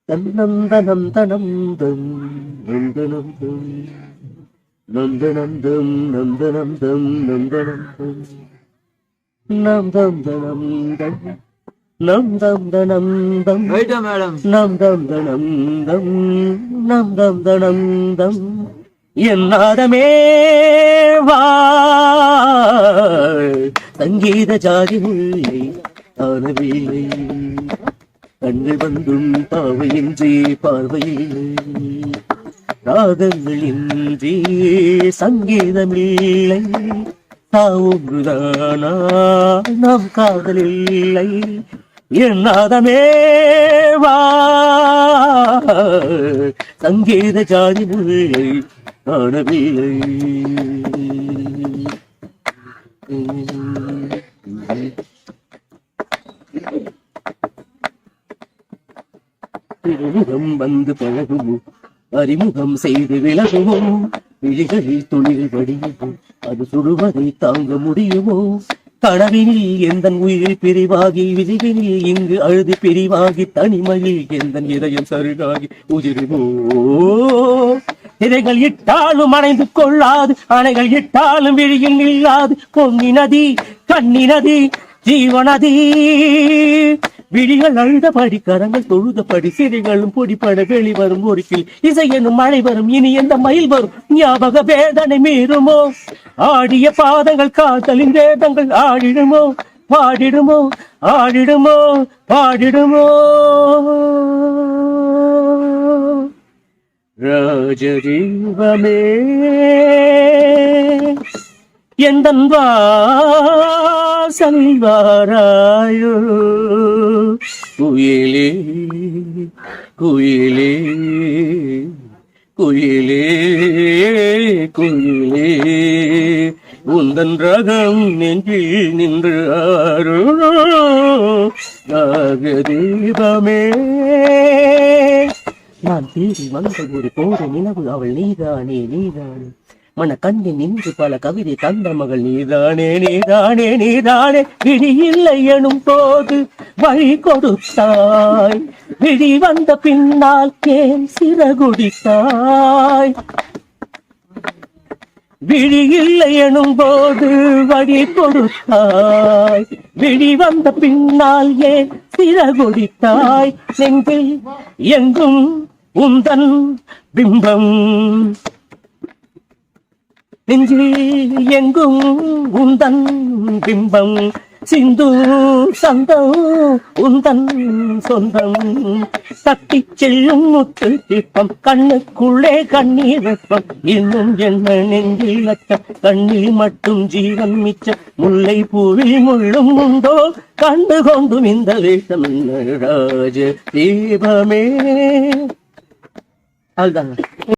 தன்னந்தனம் தனம் தம் நந்தனம் தம் நந்தனந்தம் நந்தனந்தம் நந்தனந்தம் நம் தம் தனம் தம் நம் தம் தனம் தம் நம் தம் தனம் தம் நம் தம் தனம் தம் என்னாதமே வா சங்கீத ஜாதி முல்லை ஆனவில்லை கண்கள் வந்தும் பாவையின்றி பார்வையில்லை ராகங்களின்றி சங்கீதமில்லை ஒன்றுதானா நம் காதலில்லை என்னாதமே வா சங்கீத ஜாதி முல்லை காணவில்லை திருமுகம் வந்து பழகுமோ அறிமுகம் செய்து விலகுமோ விழிகளில் துளிகள் வடியுமோ அது சுடுவதை தாங்க முடியுமோ கனவினில் எந்த உயிர் பிரிவாகி விதிகளில் இங்கு அழுது பிரிவாகி தனிமையில் எந்த இதயம் சருகாகி உதிருமோ திரைகள் இட்டாலும் அணைந்து கொள்ளாது அணைகள் இட்டாலும் விழியில் நில்லாது பொன்னி நதி கண்ணி நதி ஜீவநதி விழிகள் அழுதபடி கரங்கள் தொழுதபடி சிறைகளும் பொடிப்பட வெளிவரும் ஒருக்கில் இசை எனும் மழை வரும் இனி எந்த மயில் வரும் ஞாபக வேதனை மீறுமோ ஆடிய பாதங்கள் காதலின் வேதங்கள் ஆடிடுமோ பாடிடுமோ ஆடிடுமோ பாடிடுமோ ராஜதீபமே எந்தன் வாசல் வாராயோ குயிலே குயிலே குயிலே குயிலே உந்தன் ரகம் நெஞ்சில் நின்று ராகதீபமே நான் தேடி வந்த ஒரு போற நிலவு அவள் நீதானே நீதானே மன கண்ணில் நின்று பல கவிதை தந்த மகள் நீதானே நீதானே நீதானே விழி இல்லை எனும் போது வழி கொடுத்தாய் விழி வந்த பின்னால் ஏன் சிறகுடித்தாய் விழி இல்லை எனும் போது வழி கொடுத்தாய் விழி வந்த பின்னால் ஏன் சிறகுடித்தாய் நெஞ்சில் எங்கும் உந்தன் பிம்பம் நெஞ்சில் எங்கும் உந்தன் பிம்பம் சிந்து சந்தம் உந்தன் சொந்தம் தட்டி செல்லும் முத்து சிற்பம் கண்ணுக்குள்ளே கண்ணீர் வெப்பம் இன்னும் என்ன நெஞ்சில் அச்சம் கண்ணில் மட்டும் ஜீவன் மிச்சம் முல்லை பூவில் முள்ளும் உண்டோ கண்டு கொண்டும் இந்த வேஷம் ராஜ தீபமே அதுதாங்க.